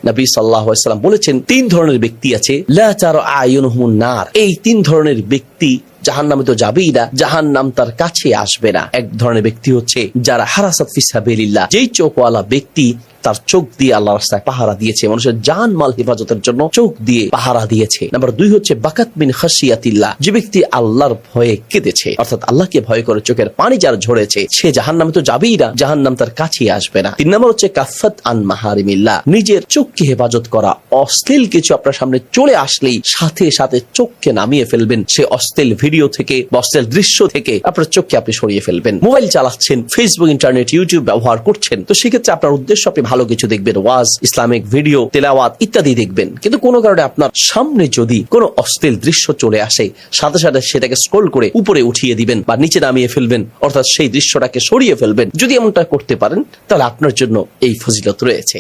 নবী সাল্লাল্লাহু আলাইহি ওয়াসাল্লাম বলেছেন 3 ধরনের ব্যক্তি আছে, লা তারা আয়ুনহুমুন নার। এই 3 ধরনের ব্যক্তি জাহান্নামে তো যাবেই না, জাহান্নাম তার কাছে আসবে না। এক ধরনের ব্যক্তি হচ্ছে যারা হারাসাত ফি সাবিলিল্লাহ, যেই চোখওয়ালা ব্যক্তি তার চোখ দিয়ে আল্লাহর রাস্তায় পাহারা দিয়েছে, মানুষের জান মাল হেফাজতের জন্য চোখ দিয়ে পাহারা দিয়েছে। নাম্বার 2 হচ্ছে বাকাত মিন খাশিয়াতিল্লাহ, যে ব্যক্তি আল্লাহর ভয়ে কেঁদেছে, অর্থাৎ আল্লাহকে ভয় করে চোখের পানি যার ঝরেছে, সে জাহান্নামে তো যাবেই না, জাহান্নাম তার কাছে আসবে না। 3 নম্বর হচ্ছে কাফাত আন মাহারিমিল্লাহ, নিজের চোখকে হেফাজত করা। অশ্লীল কিছু আপনার সামনে চলে আসলেই সাথে সাথে চোখকে নামিয়ে ফেলবেন, সে অশ্লীল ভিডিও থেকে, অশ্লীল দৃশ্য থেকে আপনার চোখকে আপনি সরিয়ে ফেলবেন। মোবাইল চালাচ্ছেন, ফেসবুক, ইন্টারনেট, ইউটিউব ব্যবহার করছেন, তো সেক্ষেত্রে আপনার উদ্দেশ্য আপনি ভালো কিছু দেখবেন, ওয়াজ, ইসলামিক ভিডিও, তেলাওয়াত ইত্যাদি দেখবেন। কিন্তু কোনো কারণে আপনার সামনে যদি কোনো অশ্লীল দৃশ্য চলে আসে, সাথে সাথে সেটাকে স্ক্রল করে উপরে উঠিয়ে দিবেন বা নিচে নামিয়ে ফেলবেন, অর্থাৎ সেই দৃশ্যটাকে সরিয়ে ফেলবেন। যদি এমনটা করতে পারেন তাহলে আপনার জন্য এই ফজিলত রয়েছে।